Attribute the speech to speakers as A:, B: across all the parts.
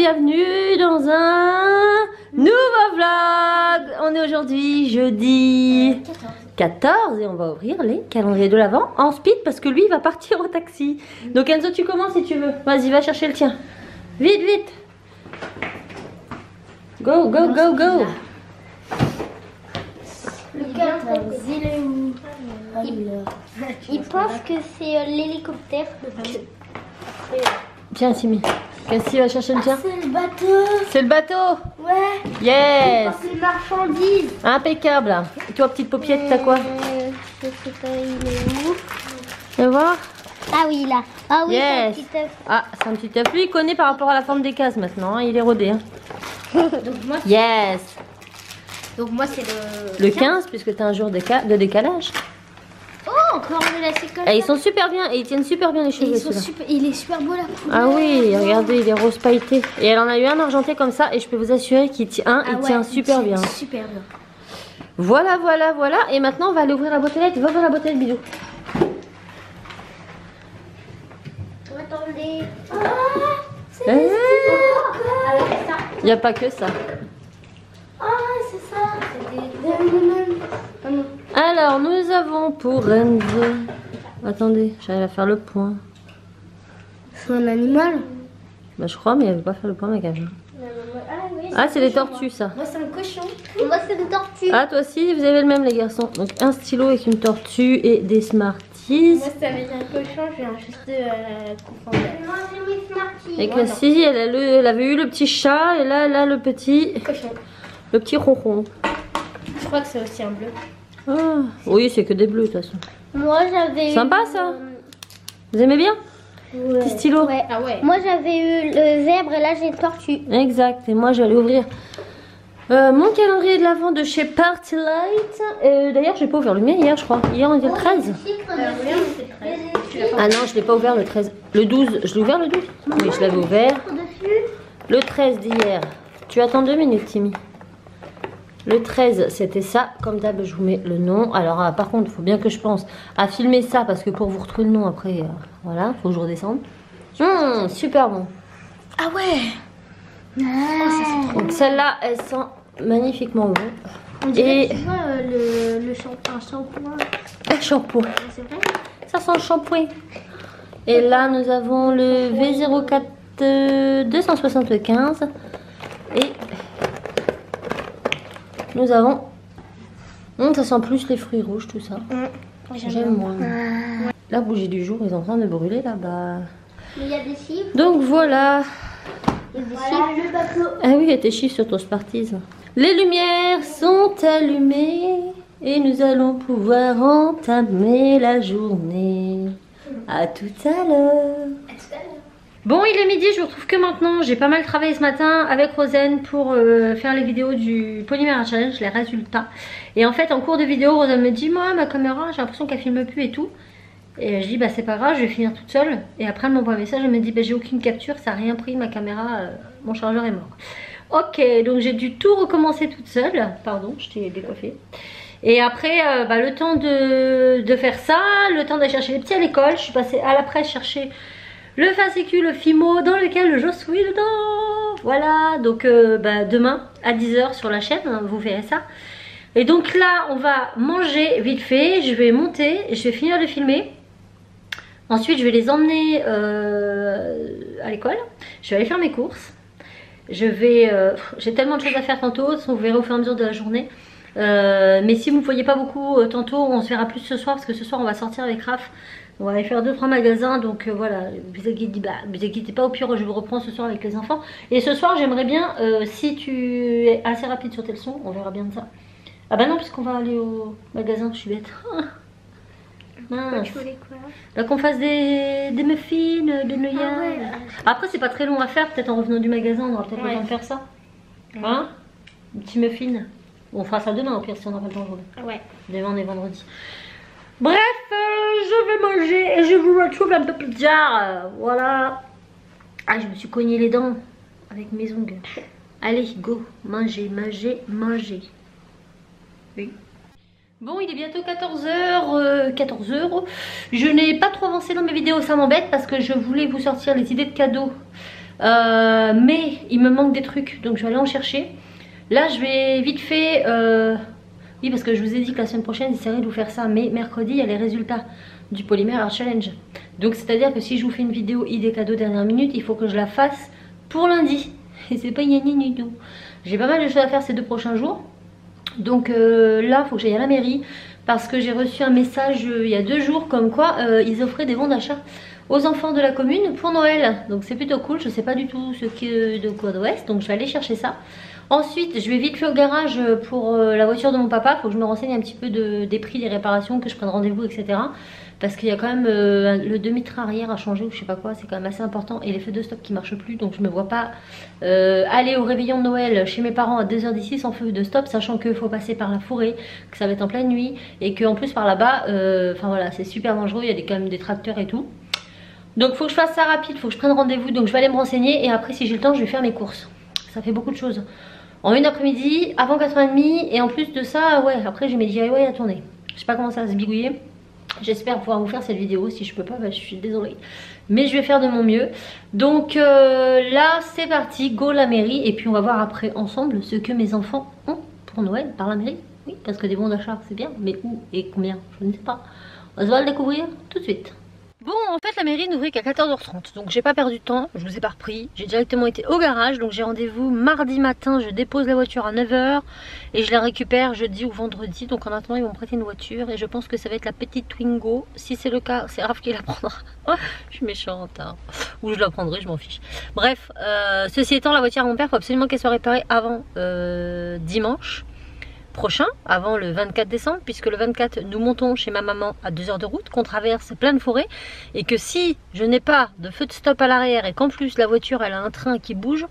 A: bienvenue dans un nouveau vlog. On est aujourd'hui jeudi 14 et on va ouvrir les calendriers de l'Avent en speed parce que lui il va partir au taxi. Donc Enzo, tu commences si tu veux. Vas-y, va chercher le tien. Vite, vite. Go, go, go, go.
B: Le 14, il est où? Il pense que c'est l'hélicoptère.
A: Tiens, Simi. Cassie va chercher le tien.
B: C'est le bateau.
A: C'est le bateau.
B: Ouais.
A: Yes.
B: C'est les marchandises.
A: Impeccable. Et toi, petite paupiette, t'as quoi?
B: Je sais pas, il est où?
A: Tu vas voir?
B: Ah oui, là. Ah oui,
A: Yes.
B: c'est un petit œuf.
A: Ah, c'est un petit œuf. Lui, il connaît par rapport à la forme des cases maintenant. Hein. Il est rodé. Hein. Yes.
B: Donc moi c'est
A: Le 15, puisque t'as un jour de décalage.
B: Oh, encore un élastique comme
A: Et ils
B: ça.
A: sont super bien. Et ils tiennent super bien les
B: Et
A: cheveux.
B: ils sont
A: ceux-là.
B: super, il est super beau là.
A: Ah oui, regardez, il est rose pailleté. Et elle en a eu un argenté comme ça. Et je peux vous assurer qu'il tient, il tient super bien.
B: Super bien.
A: Voilà, voilà, voilà. Et maintenant, on va aller ouvrir la boîte aux lettres. Va ouvrir la boîte aux lettres, bisous.
B: Attendez.
A: Il n'y a pas que ça.
B: Ah, c'est ça.
A: Alors, nous avons pour Enzo. Attendez, j'arrive à faire le point.
B: C'est un animal.
A: Bah, je crois, mais elle veut pas faire le point, ma caméra. Ah, c'est les tortues, ça.
B: Moi c'est un cochon. Moi c'est des tortues.
A: Ah, toi aussi, vous avez le même, les garçons. Donc, un stylo avec une tortue et des Smarties.
B: Moi c'est avec un cochon, j'ai un juste confondeur. Moi j'ai mis Smarties.
A: Et Cassie, elle avait eu le petit chat et là, elle a le petit
B: Cochon.
A: ronron.
B: Je crois que c'est aussi un bleu.
A: Ah, oui, c'est que des bleus, de toute façon.
B: Moi j'avais
A: Sympa, ça. Vous aimez bien? Petit stylo.
B: Ouais. Ah ouais. Moi j'avais eu le zèbre et là j'ai une tortue.
A: Exact. Et moi, j'allais ouvrir mon calendrier de l'Avent de chez Party Light. D'ailleurs, j'ai pas ouvert le mien hier, je crois. Hier, on était le 13. Ah non, je l'ai pas ouvert le 13. Le 12, je l'ai ouvert le 12? Oui, je l'avais ouvert. Le 13 d'hier. Tu attends 2 minutes, Timmy. Le 13, c'était ça. Comme d'hab, je vous mets le nom. Alors, par contre, il faut bien que je pense à filmer ça parce que pour vous retrouver le nom après, voilà, faut que je redescende. Super bon.
B: Ah ouais.
A: Donc, celle-là, elle sent magnifiquement bon.
B: On dirait
A: Et
B: que tu vois le shampoing.
A: un shampoing.
B: C'est vrai.
A: Ça sent le shampoing. Et là, nous avons le V04 275. Et nous avons... ça sent plus les fruits rouges, tout ça. J'aime moins. La bougie du jour est en train de brûler là-bas.
B: Mais il y a des chiffres.
A: Donc voilà.
B: Il y a des chiffres. Le bateau.
A: Ah oui, il y a tes chiffres sur ton Smarties. Les lumières sont allumées et nous allons pouvoir entamer la journée. À tout à l'heure. Bon, il est midi, je vous retrouve que maintenant. J'ai pas mal travaillé ce matin avec Rosen pour faire les vidéos du Polymère Challenge, les résultats. Et en fait, en cours de vidéo, Rosen me dit, moi, ma caméra, j'ai l'impression qu'elle filme plus et tout. Et je dis, bah c'est pas grave, je vais finir toute seule. Et après, elle m'envoie un message, elle me dit, bah j'ai aucune capture, ça a rien pris, ma caméra, mon chargeur est mort. Ok, donc j'ai dû tout recommencer toute seule. Pardon, je t'ai décoiffée. Et après, le temps de faire ça, le temps d'aller chercher les petits à l'école, je suis passée à la presse chercher le fascicule Fimo dans lequel je suis dedans. Voilà, donc demain à 10 h sur la chaîne, hein, vous verrez ça. Et donc là, on va manger vite fait, je vais monter, je vais finir de filmer. Ensuite, je vais les emmener à l'école, je vais aller faire mes courses. J'ai tellement de choses à faire tantôt, vous verrez au fur et à mesure de la journée. Mais si vous ne me voyez pas beaucoup tantôt, on se verra plus ce soir parce que ce soir on va sortir avec Raph. On va aller faire 2-3 magasins, donc voilà, vous inquiétez pas, au pire je vous reprends ce soir avec les enfants. Et ce soir j'aimerais bien, si tu es assez rapide sur tes leçons, on verra bien de ça. Ah bah non, puisqu'on va aller au magasin, je suis bête. Mince. Là qu'on fasse des muffins, des nouilles.
B: Ah ouais.
A: Après c'est pas très long à faire, peut-être en revenant du magasin, on aura peut-être le temps de faire ça. Hein? Un petit muffin. On fera ça demain au pire si on n'a pas le temps aujourd'hui.
B: Ouais.
A: Demain on est vendredi. Bref, je vais manger et je vous retrouve un peu plus tard. Voilà. Ah, je me suis cogné les dents avec mes ongles. Allez, go, manger, manger, manger. Oui. Bon, il est bientôt 14 h. 14 h. Je n'ai pas trop avancé dans mes vidéos, ça m'embête parce que je voulais vous sortir les idées de cadeaux Mais il me manque des trucs, donc je vais aller en chercher. Là je vais vite fait... Oui, parce que je vous ai dit que la semaine prochaine j'essaierai de vous faire ça, mais mercredi il y a les résultats du Polymère Art Challenge. Donc c'est à dire que si je vous fais une vidéo idée cadeau dernière minute, il faut que je la fasse pour lundi. Et c'est pas gagné du tout. J'ai pas mal de choses à faire ces 2 prochains jours. Donc là il faut que j'aille à la mairie, parce que j'ai reçu un message il y a 2 jours comme quoi ils offraient des bons d'achat aux enfants de la commune pour Noël. Donc c'est plutôt cool, je sais pas du tout ce que de quoi d'ouest, donc je vais aller chercher ça. Ensuite je vais vite fait au garage pour la voiture de mon papa, faut que je me renseigne un petit peu des prix des réparations, que je prenne rendez-vous, etc. Parce qu'il y a quand même le demi-train arrière à changer ou je sais pas quoi, c'est quand même assez important. Et les feux de stop qui marchent plus, donc je me vois pas aller au réveillon de Noël chez mes parents à 2h d'ici sans feu de stop, sachant qu'il faut passer par la forêt, que ça va être en pleine nuit, et qu'en plus par là-bas, enfin voilà, c'est super dangereux, il y a quand même des tracteurs et tout. Donc faut que je fasse ça rapide, faut que je prenne rendez-vous, donc je vais aller me renseigner et après si j'ai le temps je vais faire mes courses. Ça fait beaucoup de choses. En une après-midi, avant 4h30, et en plus de ça, ouais, après j'ai mes DIY à tourner. Je sais pas comment ça va se bigouiller. J'espère pouvoir vous faire cette vidéo, si je peux pas, bah, je suis désolée. Mais je vais faire de mon mieux. Donc là c'est parti, go la mairie, et puis on va voir après ensemble ce que mes enfants ont pour Noël par la mairie. Oui, parce que des bons d'achat c'est bien, mais où et combien, je ne sais pas. On va le découvrir tout de suite. Bon, en fait la mairie n'ouvrait qu'à 14h30, donc j'ai pas perdu de temps, je vous ai pas repris, j'ai directement été au garage, donc j'ai rendez-vous mardi matin, je dépose la voiture à 9h et je la récupère jeudi ou vendredi, donc en attendant ils vont me prêter une voiture et je pense que ça va être la petite Twingo, si c'est le cas c'est Raph qui la prendra. Oh, je suis méchante, hein. Ou je la prendrai, je m'en fiche. Bref, ceci étant, la voiture à mon père, il faut absolument qu'elle soit réparée avant dimanche prochain, avant le 24 décembre, puisque le 24 nous montons chez ma maman à 2h de route, qu'on traverse plein de forêts, et que si je n'ai pas de feu de stop à l'arrière et qu'en plus la voiture elle a un train qui bouge,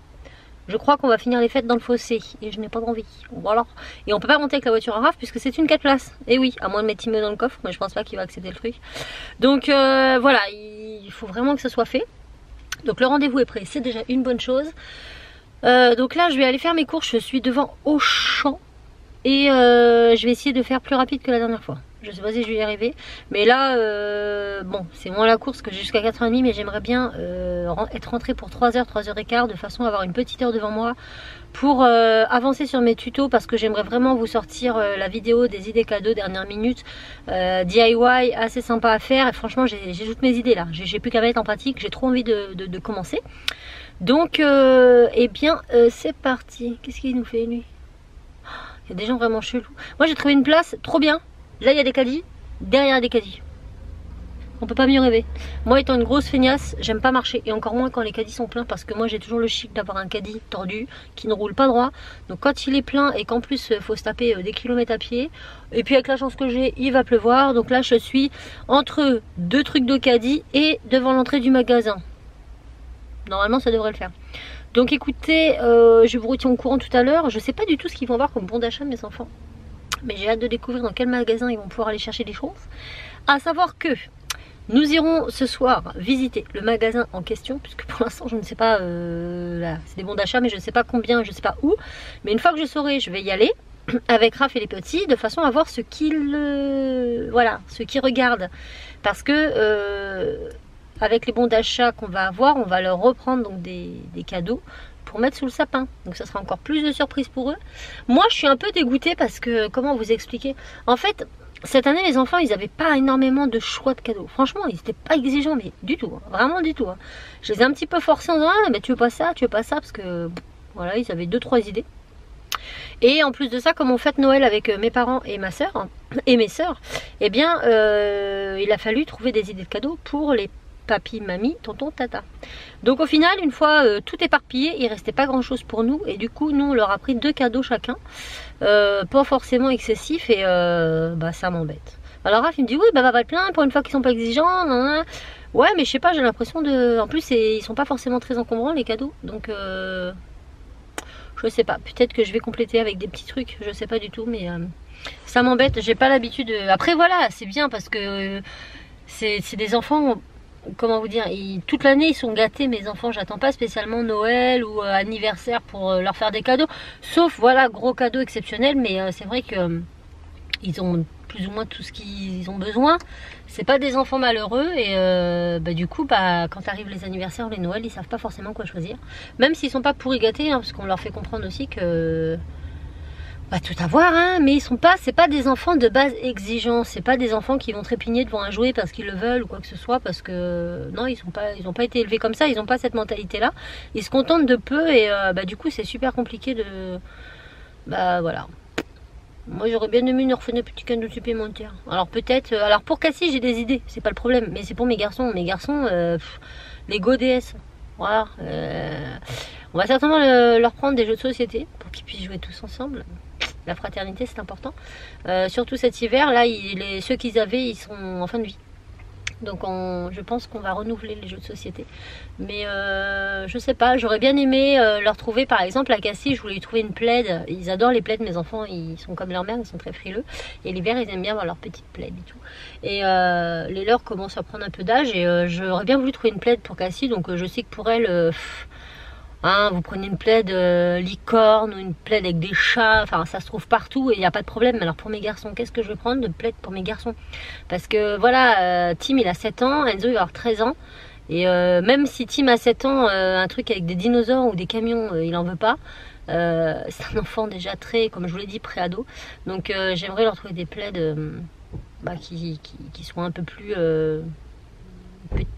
A: je crois qu'on va finir les fêtes dans le fossé et je n'ai pas envie. Voilà. Et on peut pas monter avec la voiture à Raph puisque c'est une 4 places. Et oui, à moins de mettre Timé dans le coffre, mais je pense pas qu'il va accepter le truc. Donc voilà, il faut vraiment que ce soit fait. Donc le rendez-vous est prêt, c'est déjà une bonne chose. Donc là je vais aller faire mes courses, je suis devant Auchan. Et je vais essayer de faire plus rapide que la dernière fois. Je sais pas si je vais y arriver. Mais là, bon, c'est moins la course que j'ai jusqu'à 4h30. Mais j'aimerais bien être rentrée pour 3h, 3h15. De façon à avoir une petite heure devant moi. Pour avancer sur mes tutos. Parce que j'aimerais vraiment vous sortir la vidéo des idées cadeaux dernière minute. DIY assez sympa à faire. Et franchement, j'ai toutes mes idées là. J'ai plus qu'à mettre en pratique. J'ai trop envie de commencer. Donc, eh bien, c'est parti. Qu'est-ce qu'il nous fait lui ? Il y a des gens vraiment chelous. Moi j'ai trouvé une place trop bien. Là il y a des caddies, derrière il y a des caddies. On peut pas mieux rêver. Moi étant une grosse feignasse, j'aime pas marcher. Et encore moins quand les caddies sont pleins. Parce que moi j'ai toujours le chic d'avoir un caddie tordu qui ne roule pas droit. Donc quand il est plein et qu'en plus faut se taper des kilomètres à pied. Et puis avec la chance que j'ai, il va pleuvoir. Donc là je suis entre 2 trucs de caddie et devant l'entrée du magasin. Normalement ça devrait le faire. Donc écoutez, je vous retiens au courant tout à l'heure. Je sais pas du tout ce qu'ils vont avoir comme bon d'achat de mes enfants. Mais j'ai hâte de découvrir dans quel magasin ils vont pouvoir aller chercher des choses. À savoir que nous irons ce soir visiter le magasin en question. Puisque pour l'instant je ne sais pas, c'est des bons d'achat mais je ne sais pas combien, je ne sais pas où. Mais une fois que je saurai, je vais y aller avec Raph et les petits. De façon à voir ce qu'ils voilà, ce qu'ils regardent. Parce que... avec les bons d'achat qu'on va avoir, on va leur reprendre donc des cadeaux pour mettre sous le sapin. Donc ça sera encore plus de surprises pour eux. Moi je suis un peu dégoûtée parce que, comment vous expliquer, en fait cette année les enfants ils n'avaient pas énormément de choix de cadeaux. Franchement ils n'étaient pas exigeants mais du tout, hein, vraiment du tout. Hein. Je les ai un petit peu forcés en disant ah mais tu veux pas ça, parce que voilà ils avaient 2-3 idées. Et en plus de ça, comme on fête Noël avec mes parents et ma soeur, hein, et mes soeurs, eh bien il a fallu trouver des idées de cadeaux pour les papy, mamie, tonton, tata. Donc au final, une fois tout éparpillé, il restait pas grand chose pour nous. Et du coup, nous on leur a pris 2 cadeaux chacun. Pas forcément excessif et bah ça m'embête. Alors Raph il me dit oui bah va te plaindre pour une fois qu'ils sont pas exigeants. Nan, nan. Ouais mais je sais pas, j'ai l'impression de... En plus ils sont pas forcément très encombrants les cadeaux. Donc je sais pas, peut-être que je vais compléter avec des petits trucs. Je sais pas du tout mais ça m'embête. J'ai pas l'habitude de... Après voilà, c'est bien parce que c'est des enfants... Comment vous dire, toute l'année ils sont gâtés mes enfants, j'attends pas spécialement Noël ou anniversaire pour leur faire des cadeaux, sauf voilà gros cadeaux exceptionnels, mais c'est vrai que ils ont plus ou moins tout ce qu'ils ont besoin. C'est pas des enfants malheureux et du coup quand arrivent les anniversaires ou les Noëls, ils savent pas forcément quoi choisir. Même s'ils sont pas pourri gâtés, hein, parce qu'on leur fait comprendre aussi que pas tout avoir, hein, mais c'est pas des enfants de base exigeants, c'est pas des enfants qui vont trépigner devant un jouet parce qu'ils le veulent ou quoi que ce soit, parce que non, ils ont pas été élevés comme ça, ils ont pas cette mentalité là, ils se contentent de peu et du coup c'est super compliqué de voilà. Moi j'aurais bien aimé une orpheline petit cadeau supplémentaire. Alors peut-être, alors pour Cassie j'ai des idées, c'est pas le problème, mais c'est pour mes garçons, les Go DS, voilà. On va certainement leur prendre des jeux de société pour qu'ils puissent jouer tous ensemble. La fraternité c'est important. Surtout cet hiver, là ceux qu'ils avaient ils sont en fin de vie. Donc je pense qu'on va renouveler les jeux de société. Mais je sais pas, j'aurais bien aimé leur trouver par exemple à Cassie, je voulais lui trouver une plaid. Ils adorent les plaids, mes enfants, ils sont comme leur mère, ils sont très frileux. Et l'hiver ils aiment bien avoir leur petite plaid et tout. Et les leurs commencent à prendre un peu d'âge et j'aurais bien voulu trouver une plaid pour Cassie. Donc je sais que pour elle... vous prenez une plaid licorne ou une plaid avec des chats, enfin ça se trouve partout et il n'y a pas de problème. Alors pour mes garçons, qu'est-ce que je vais prendre de plaid pour mes garçons? Parce que voilà, Tim il a 7 ans, Enzo il va avoir 13 ans. Et même si Tim a 7 ans, un truc avec des dinosaures ou des camions, il en veut pas. C'est un enfant déjà très, comme je vous l'ai dit, pré-ado. Donc j'aimerais leur trouver des plaids qui soient un peu plus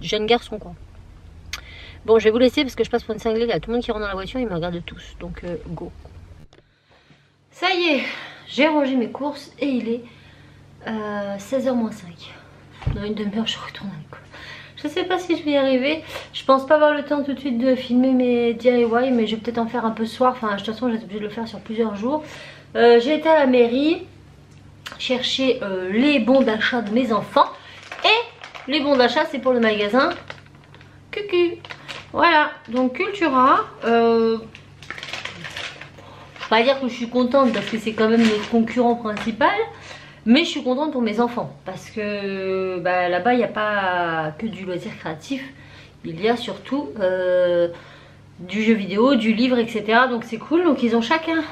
A: jeunes garçons quoi. Bon, je vais vous laisser parce que je passe pour une cinglée. Il y a tout le monde qui rentre dans la voiture, ils me regardent tous. Donc, go. Ça y est, j'ai rangé mes courses et il est 16h moins 5. Dans une demi-heure, je retourne à l'école. Je sais pas si je vais y arriver. Je pense pas avoir le temps tout de suite de filmer mes DIY, mais je vais peut-être en faire un peu ce soir. Enfin, de toute façon, j'ai obligée de le faire sur plusieurs jours. J'ai été à la mairie chercher les bons d'achat de mes enfants. Et les bons d'achat, c'est pour le magasin Cucu. Voilà, donc Cultura, je vais pas dire que je suis contente parce que c'est quand même notre concurrent principal, mais je suis contente pour mes enfants parce que là-bas il n'y a pas que du loisir créatif, il y a surtout du jeu vidéo, du livre, etc. Donc c'est cool, donc ils ont chacun,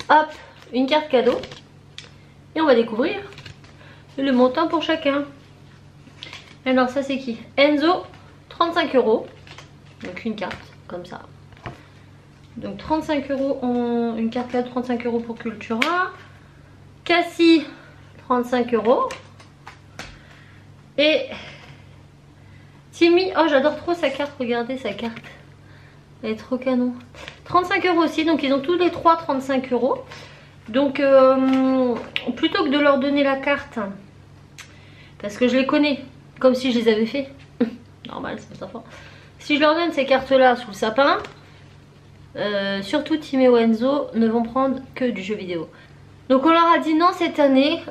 A: hop, une carte cadeau et on va découvrir le montant pour chacun. Alors ça c'est qui? Enzo, 35 €, donc une carte comme ça. Donc 35 € en une carte cadeau, 35 € pour Cultura. Cassie, 35 €. Et Timmy, oh j'adore trop sa carte, regardez sa carte. Elle est trop canon. 35 € aussi, donc ils ont tous les trois 35 €. Donc plutôt que de leur donner la carte, parce que je les connais, comme si je les avais fait. Normal, c'est mes enfants. Si je leur donne ces cartes là sous le sapin, surtout Tim et Enzo ne vont prendre que du jeu vidéo. Donc on leur a dit non cette année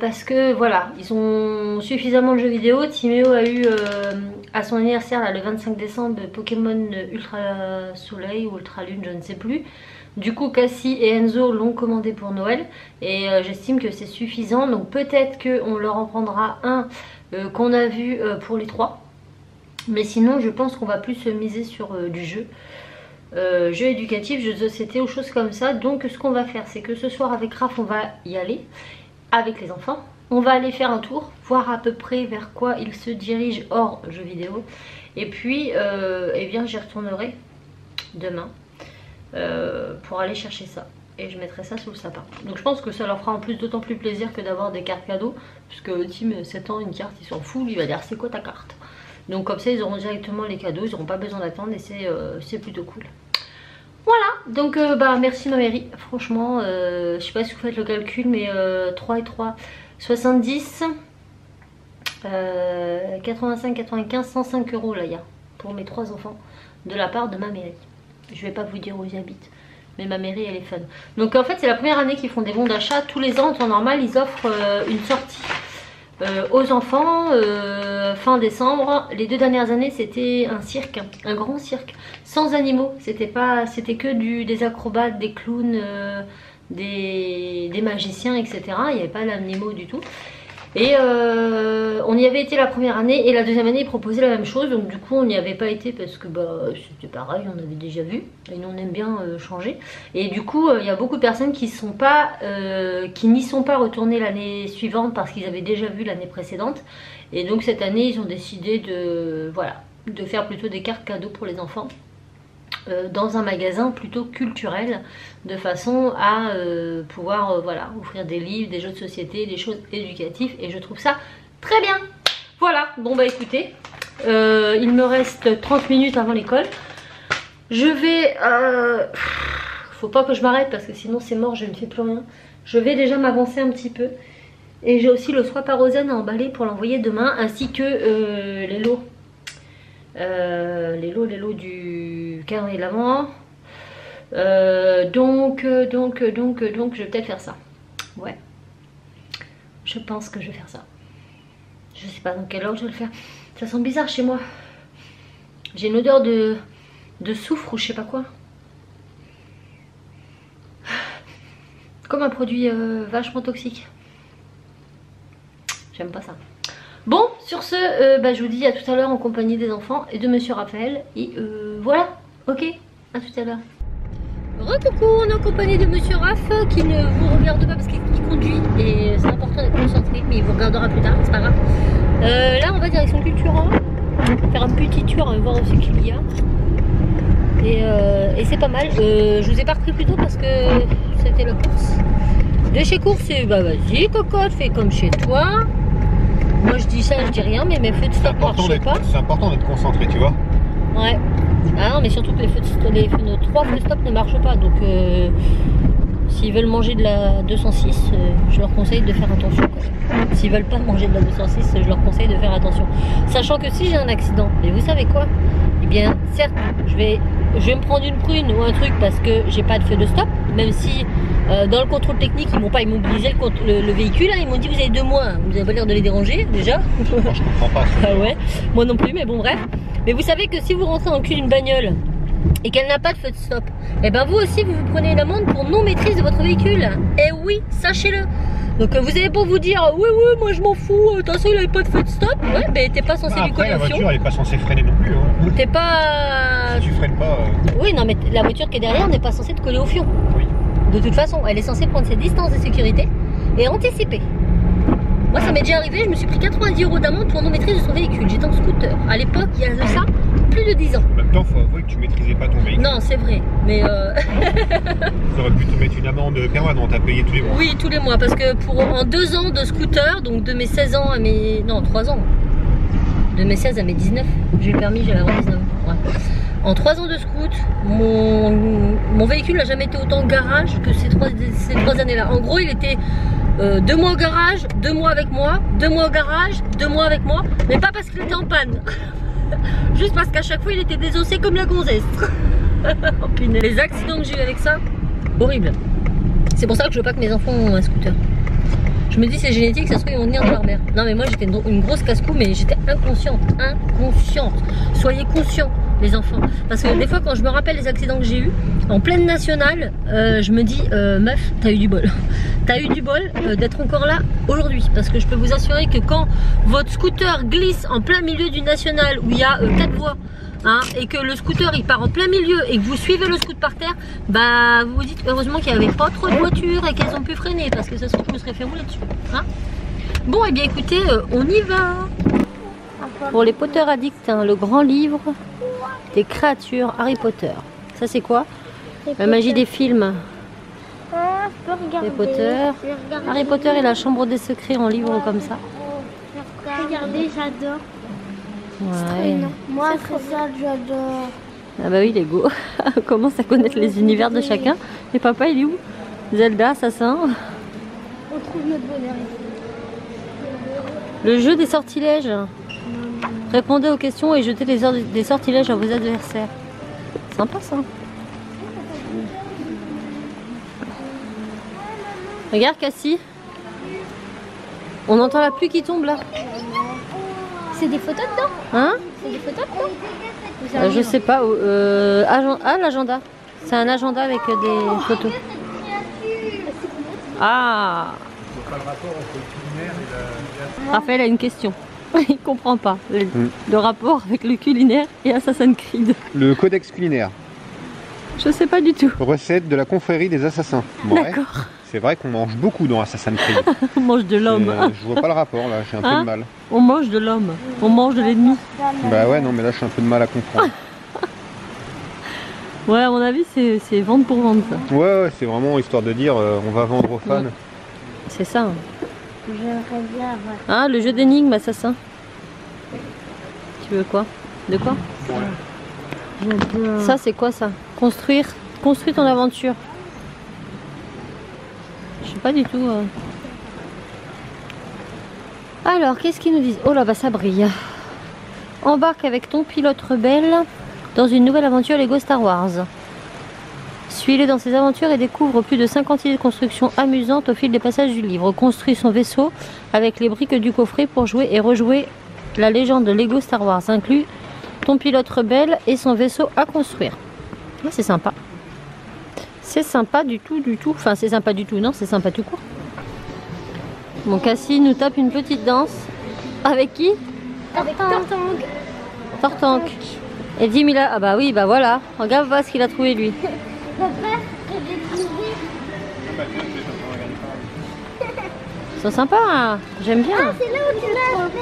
A: parce que voilà, ils ont suffisamment de jeux vidéo. Timéo a eu à son anniversaire là, le 25 décembre Pokémon Ultra Soleil ou Ultra Lune, je ne sais plus. Du coup Cassie et Enzo l'ont commandé pour Noël et j'estime que c'est suffisant. Donc peut-être qu'on leur en prendra un qu'on a vu pour les trois. Mais sinon je pense qu'on va plus se miser sur du jeu. Jeux éducatifs, jeux de société ou choses comme ça. Donc ce qu'on va faire c'est que ce soir avec Raph on va y aller avec les enfants. On va aller faire un tour, voir à peu près vers quoi ils se dirigent hors jeux vidéo. Et puis eh bien j'y retournerai demain pour aller chercher ça. Et je mettrai ça sous le sapin. Donc je pense que ça leur fera en plus d'autant plus plaisir que d'avoir des cartes cadeaux. Puisque Tim 7 ans une carte il s'en fout, il va dire c'est quoi ta carte. Donc comme ça ils auront directement les cadeaux, ils n'auront pas besoin d'attendre et c'est plutôt cool. Voilà, donc merci ma mairie, franchement, je sais pas si vous faites le calcul, mais 3 et 3, 70, 85, 95, 105 € là il y a pour mes 3 enfants de la part de ma mairie. Je vais pas vous dire où ils habitent, mais ma mairie elle est fun. Donc en fait c'est la première année qu'ils font des bons d'achat, tous les ans en temps normal ils offrent une sortie aux enfants fin décembre. Les 2 dernières années c'était un cirque, un grand cirque sans animaux, c'était que des acrobates, des clowns, des magiciens, etc. Il n'y avait pas d'animaux du tout. Et on y avait été la première année et la deuxième année ils proposaient la même chose, donc du coup on n'y avait pas été parce que bah, c'était pareil, on avait déjà vu et nous on aime bien changer. Et du coup il y a beaucoup de personnes qui n'y sont pas retournées l'année suivante parce qu'ils avaient déjà vu l'année précédente. Et donc cette année ils ont décidé de, voilà, de faire plutôt des cartes cadeaux pour les enfants. Dans un magasin plutôt culturel, de façon à pouvoir voilà, offrir des livres, des jeux de société, des choses éducatives, et je trouve ça très bien. Voilà, bon bah écoutez, il me reste 30 minutes avant l'école. Je vais... faut pas que je m'arrête parce que sinon c'est mort, je ne fais plus rien. Je vais déjà m'avancer un petit peu. Et j'ai aussi le swap à Rosanne à emballer pour l'envoyer demain, ainsi que les lots. Les lots du carnet de l'avant. Donc je vais peut-être faire ça. Ouais, je pense que je vais faire ça. Je sais pas dans quelle heure je vais le faire. Ça sent bizarre chez moi. J'ai une odeur de soufre ou je sais pas quoi, comme un produit vachement toxique. J'aime pas ça. Bon, sur ce, bah, je vous dis à tout à l'heure en compagnie des enfants et de Monsieur Raphaël. Et voilà, ok, à tout à l'heure. Re-coucou, on est en compagnie de Monsieur Raph qui ne vous regarde pas parce qu'il conduit. Et c'est important d'être concentré, mais il vous regardera plus tard, c'est pas grave. Là, on va direction Cultura. On va faire un petit tour, voir aussi ce qu'il y a. Et c'est pas mal. Je vous ai pas repris plus tôt parce que c'était la course. De chez Course, bah vas-y, cocotte, fais comme chez toi. Moi je dis ça, je dis rien, mais mes feux de stop marchent pas.
C: C'est important d'être concentré, tu vois.
A: Ouais. Ah non, mais surtout que nos 3 feux de stop ne marchent pas. Donc s'ils veulent manger de la 206, je leur conseille de faire attention. S'ils veulent pas manger de la 206, je leur conseille de faire attention. Sachant que si j'ai un accident, et vous savez quoi? Eh bien, certes, je vais me prendre une prune ou un truc parce que j'ai pas de feu de stop, même si dans le contrôle technique ils m'ont pas immobilisé le véhicule, hein, ils m'ont dit vous avez 2 mois, vous avez pas l'air de les déranger déjà.
C: Moi je comprends pas.
A: Ah ouais, moi non plus, mais bon bref. Mais vous savez que si vous rentrez dans le cul d'une bagnole et qu'elle n'a pas de feu de stop, et ben vous aussi vous prenez une amende pour non maîtrise de votre véhicule. Et oui, sachez-le. Donc vous avez pas vous dire oui moi je m'en fous, de toute façon il avait pas de feu de stop. Ouais, mais t'es pas censé lui coller au fion.
C: La voiture elle est pas censée freiner non plus, hein.
A: T'es pas...
C: Si tu freines pas...
A: Oui non mais la voiture qui est derrière n'est pas censée te coller au fion.
C: Oui.
A: De toute façon elle est censée prendre ses distances de sécurité et anticiper. Moi ça m'est déjà arrivé, je me suis pris 90 € d'amende pour non maîtrise de son véhicule. J'étais en scooter. À l'époque il y a de ça plus de 10 ans.
C: En même temps faut avouer que tu maîtrisais pas ton véhicule.
A: Non c'est vrai, mais
C: Ça aurait pu te mettre une amende permanente à payer tous les mois.
A: Oui, tous les mois, parce que en 2 ans de scooter, donc de mes 16 ans à mes... Non, 3 ans. De mes 16 à mes 19. J'ai eu le permis, j'avais 19 ans. Ouais. En 3 ans de scoot, mon véhicule n'a jamais été autant en garage que ces 3 années-là. En gros, il était 2 mois au garage, 2 mois avec moi, 2 mois au garage, 2 mois avec moi, mais pas parce qu'il était en panne. Juste parce qu'à chaque fois, il était désossé comme la gonzesse. Oh, punaise. Les accidents que j'ai eu avec ça, horrible. C'est pour ça que je veux pas que mes enfants ont un scooter. Je me dis c'est génétique, ça se trouve ils vont venir de leur mère. Non mais moi j'étais une grosse casse-cou, mais j'étais inconsciente. Soyez conscients les enfants. Parce que des fois quand je me rappelle les accidents que j'ai eu en pleine nationale, je me dis meuf, t'as eu du bol. T'as eu du bol d'être encore là aujourd'hui. Parce que je peux vous assurer que quand votre scooter glisse en plein milieu du national où il y a 4 voies, hein, et que le scooter il part en plein milieu et que vous suivez le scooter par terre, bah vous vous dites heureusement qu'il n'y avait pas trop de voitures et qu'elles ont pu freiner parce que ça se trouve je me serais fait rouler dessus, hein. Bon et bien écoutez, on y va. Pour les Potter addicts, hein, le grand livre des créatures Harry Potter. Ça c'est quoi? La magie des films.
B: Ah, je peux regarder.
A: Harry Potter. Harry Potter et la chambre des secrets en livre comme ça.
B: Regardez, j'adore.
A: Ouais.
B: Moi, ça, j'adore.
A: Ah bah oui, Lego. On commence à connaître les univers de chacun. Et papa, il est où? Zelda, assassin.
B: On trouve notre bonheur.
A: Le jeu des sortilèges. Répondez aux questions et jetez des sortilèges à vos adversaires. Sympa ça. Regarde Cassie. On entend la pluie qui tombe là.
B: C'est des photos dedans?
A: Hein?
B: C'est des photos dedans?
A: Je sais pas. L'agenda. C'est un agenda avec des photos. Ah!
C: pas le rapport entre le culinaire et la...
A: Raphaël a une question. Il comprend pas le rapport avec le culinaire et Assassin's Creed.
C: Le codex culinaire.
A: Je sais pas du tout.
C: Recette de la confrérie des assassins. Ouais,
A: D'accord.
C: c'est vrai qu'on mange beaucoup dans Assassin's Creed.
A: On mange de l'homme.
C: Je vois pas le rapport là, j'ai un peu de mal.
A: On mange de l'homme. On mange de l'ennemi.
C: Bah ouais, non mais là j'ai un peu de mal à comprendre.
A: Ouais, à mon avis, c'est vendre pour vendre ça.
C: Ouais, c'est vraiment histoire de dire on va vendre aux fans.
A: C'est ça.
B: J'aimerais bien avoir.
A: Ah, le jeu d'énigmes assassin. Tu veux quoi? De quoi? Ça, c'est quoi ça? Construire. Construis ton aventure. Je sais pas du tout. Alors, qu'est-ce qu'ils nous disent? Oh là, bah ça brille. Embarque avec ton pilote rebelle dans une nouvelle aventure Lego Star Wars. Suis-les dans ses aventures et découvre plus de 50 idées de construction amusantes au fil des passages du livre. Construis son vaisseau avec les briques du coffret pour jouer et rejouer la légende de Lego Star Wars. Inclut ton pilote rebelle et son vaisseau à construire. Ah, c'est sympa. C'est sympa du tout. Enfin, c'est sympa du tout, non, c'est sympa tout court. Bon, Cassie nous tape une petite danse. Avec qui?
B: Avec Tortank.
A: Tortank. Et Dim, il a... Ah bah oui, bah voilà. Regarde voir ce qu'il a trouvé lui.
B: Papa, j'ai découvert.
A: Ils sont sympas, hein. J'aime bien.
B: Ah, c'est là où tu l'as acheté.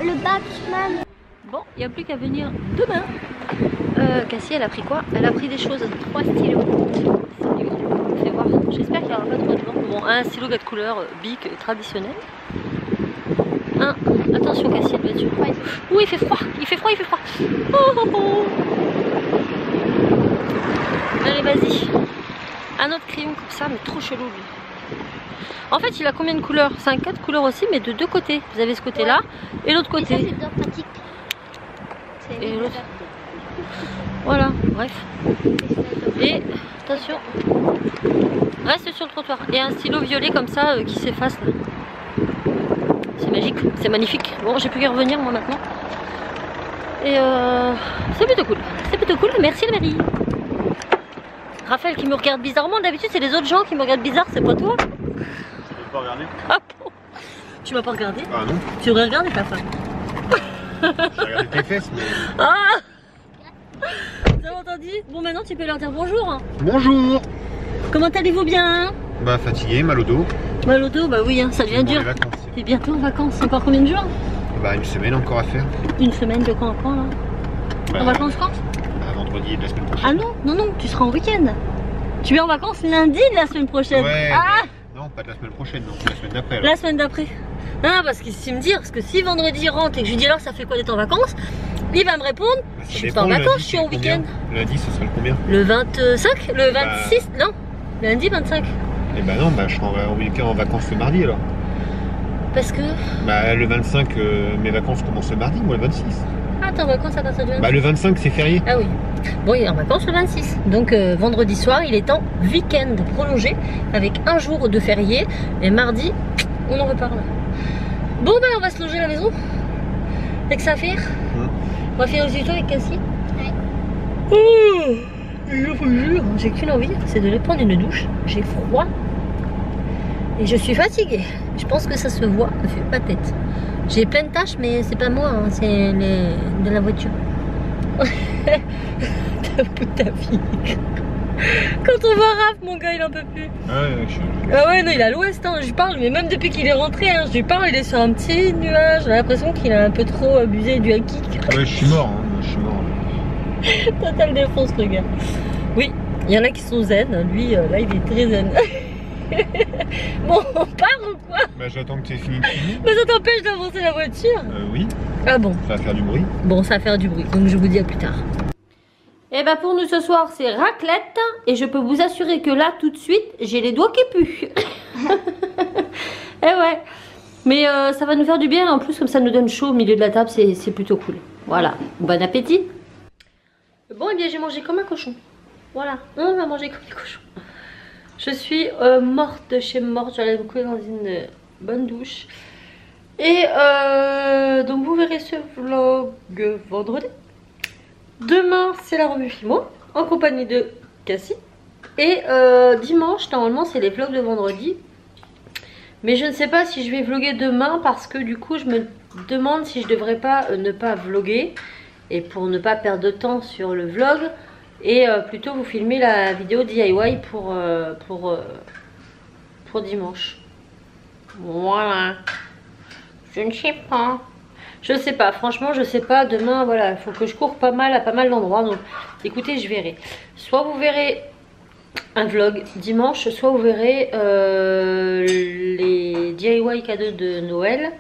B: Le Batman.
A: Bon, il n'y a plus qu'à venir demain. Cassie, elle a pris quoi? Elle a pris des choses. 3 stylos. Fais voir. J'espère qu'il n'y aura pas trop de vent. Bon, un stylo 4 couleurs Bic traditionnel. Attention Cassie, elle doit être... Ouh, il fait froid. Oh. Allez, vas-y. Un autre crayon comme ça, mais trop chelou lui. En fait, il a combien de couleurs? C'est un 4 couleurs aussi, mais de deux côtés. Vous avez ce côté-là et l'autre côté.
B: Et ça, c'est bien pratique.
A: Et l'autre. Voilà, bref. Et attention, reste sur le trottoir. Et un stylo violet comme ça qui s'efface là. C'est magique, c'est magnifique. Bon, j'ai plus qu'à revenir moi maintenant. Et c'est plutôt cool. Merci le mairie. Raphaël qui me regarde bizarrement. D'habitude, c'est les autres gens qui me regardent bizarre, c'est pas toi.
C: Tu veux pas regarder?
A: Ah bon? Tu m'as pas regardé?
C: Ah non.
A: Tu aurais regardé ta femme.
C: J'ai regardé tes fesses, mais...
A: Ah! T'as entendu? Bon, maintenant tu peux leur dire bonjour. Hein.
C: Bonjour.
A: Comment allez-vous bien?
C: Bah fatigué, mal au dos.
A: Mal au dos, bah oui, hein, ça devient dur. T'es bientôt en vacances. Encore combien de jours?
C: Bah une semaine encore à faire.
A: Une semaine de quand à quand là?
C: Bah,
A: en vacances quand?
C: Bah, vendredi de la semaine prochaine.
A: Ah non, tu seras en week-end. Tu es en vacances lundi de la semaine prochaine.
C: Ouais.
A: Ah!
C: Non, pas de la semaine prochaine, non, la semaine d'après.
A: La semaine d'après. Ah, parce qu'il sait me dire, parce que si vendredi il rentre et que je lui dis alors ça fait quoi d'être en vacances, il va me répondre,
C: Bah,
A: je suis pas en vacances, je suis en week-end.
C: Lundi, ce sera le combien?
A: Le 25? Le 26? Non, lundi 25.
C: Eh bah non, bah je serai en week-end en vacances le mardi alors.
A: Parce que...
C: Bah le 25, mes vacances commencent le mardi, moi le 26.
A: Ah, t'es en vacances à partir du 26?
C: Bah le 25 c'est férié.
A: Ah oui. Bon, il est en vacances le 26. Donc vendredi soir, il est en week-end prolongé avec un jour de férié. Et mardi, on en reparle. Bon, ben on va se loger à la maison. Avec ça à faire. On va faire le tuto avec Cassie. Ouais. J'ai qu'une envie, c'est de aller prendre une douche. J'ai froid. Et je suis fatiguée. Je pense que ça se voit, ne fait pas tête. J'ai plein de tâches, mais c'est pas moi, hein, c'est de la voiture. T'as un peu ta fille. Quand on voit Raph, mon gars, il en peut plus. Ah ouais, non, il est à l'ouest, hein, je lui parle, mais même depuis qu'il est rentré, hein, je lui parle, il est sur un petit nuage. J'ai l'impression qu'il a un peu trop abusé du haki.
C: Ouais, je suis mort, hein, je suis mort.
A: Total défonce, le gars. Oui, il y en a qui sont zen, lui, là, il est très zen. Bon, on part ou quoi?
C: Bah j'attends que tu aies fini de filmer.
A: Mais ça t'empêche d'avancer la voiture?
C: Oui.
A: Ah bon?
C: Ça va faire du bruit.
A: Bon, ça va faire du bruit, donc je vous dis à plus tard. Et bah pour nous ce soir, c'est raclette. Et je peux vous assurer que là, tout de suite, j'ai les doigts qui puent. Eh ouais. Mais ça va nous faire du bien. En plus, comme ça nous donne chaud au milieu de la table, c'est plutôt cool. Voilà. Bon appétit. Bon, et bien j'ai mangé comme un cochon. Voilà. On va manger comme des cochons. Je suis morte de chez morte. J'allais me couler dans une bonne douche. Et donc vous verrez ce vlog vendredi. Demain c'est la revue Fimo en compagnie de Cassie. Et dimanche normalement c'est les vlogs de vendredi. Mais je ne sais pas si je vais vlogger demain parce que du coup je me demande si je devrais pas ne pas vlogger. Et pour ne pas perdre de temps sur le vlog. Et plutôt vous filmer la vidéo DIY pour dimanche. Voilà. Je ne sais pas. Je sais pas, franchement je sais pas. Demain voilà, il faut que je cours pas mal à pas mal d'endroits. Donc écoutez, je verrai. Soit vous verrez un vlog dimanche, soit vous verrez les DIY cadeaux de Noël.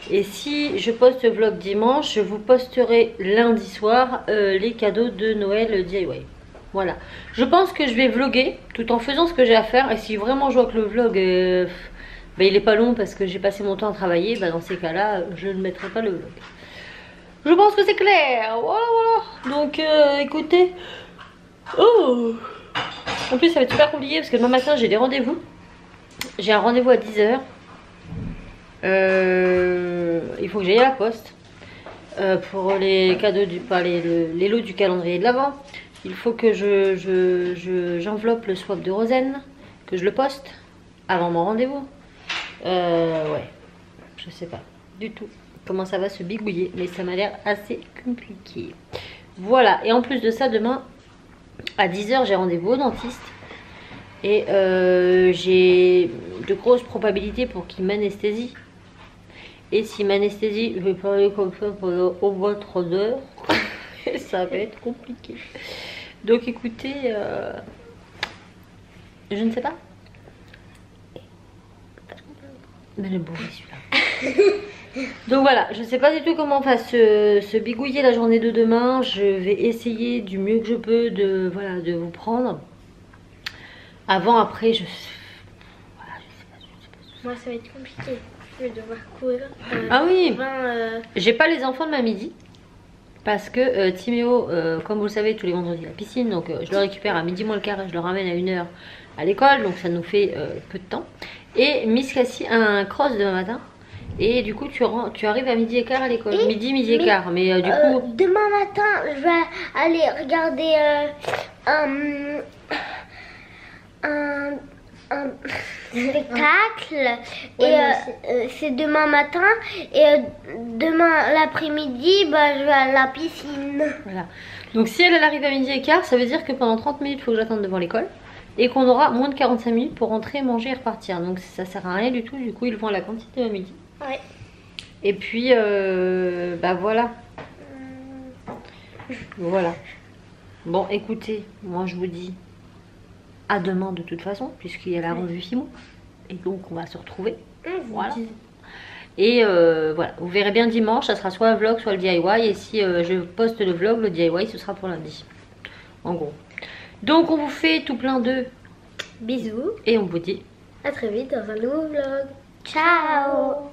A: Et si je poste le vlog dimanche, je vous posterai lundi soir les cadeaux de Noël DIY. Voilà. Je pense que je vais vlogger tout en faisant ce que j'ai à faire. Et si vraiment je vois que le vlog bah, il est pas long parce que j'ai passé mon temps à travailler, bah, dans ces cas-là, je ne mettrai pas le vlog. Je pense que c'est clair. Voilà, voilà. Donc écoutez. Oh. En plus ça va être super compliqué parce que demain matin j'ai des rendez-vous. J'ai un rendez-vous à 10 h. Il faut que j'aille à la poste pour les cadeaux les lots du calendrier de l'Avent. Il faut que j'enveloppe le swap de Rosen, que je le poste avant mon rendez-vous. Ouais, je sais pas du tout comment ça va se bigouiller, mais ça m'a l'air assez compliqué. Voilà, et en plus de ça, demain à 10 h j'ai rendez-vous au dentiste. Et j'ai de grosses probabilités pour qu'il m'anesthésie. Et s'il m'anesthésie, je vais parler comme ça pendant au moins 3 heures. Et ça va être compliqué. Donc écoutez, je ne sais pas. Mais le bourré celui-là. Donc voilà, je ne sais pas du tout comment on va se bigouiller la journée de demain. Je vais essayer du mieux que je peux de vous prendre. Avant, après, je sais pas.
B: Moi, ça va être compliqué. Je vais devoir courir.
A: Ah oui. J'ai pas les enfants de ma midi. Parce que Timéo, comme vous le savez, tous les vendredis à la piscine. Donc je le récupère à midi moins le quart et je le ramène à 1 h à l'école. Donc ça nous fait peu de temps. Et Miss Cassie a un cross demain matin. Et du coup, tu arrives à midi et quart à l'école. Midi et quart. Mais du coup...
B: Demain matin, je vais aller regarder un spectacle. Et c'est demain matin. Et demain l'après-midi, bah, je vais à la piscine.
A: Voilà. Donc si elle arrive à midi et quart, ça veut dire que pendant 30 minutes, il faut que j'attende devant l'école. Et qu'on aura moins de 45 minutes pour rentrer, manger et repartir. Donc ça sert à rien du tout. Du coup, ils vont à la cantine de midi.
B: Ouais.
A: Et puis, bah voilà. Voilà. Bon, écoutez, moi je vous dis à demain de toute façon, puisqu'il y a la revue Fimo. Et donc, on va se retrouver. Voilà. Et voilà, vous verrez bien dimanche, ça sera soit un vlog, soit le DIY. Et si je poste le vlog, le DIY, ce sera pour lundi. En gros. Donc, on vous fait tout plein de
B: bisous.
A: Et on vous dit
B: à très vite dans un nouveau vlog. Ciao.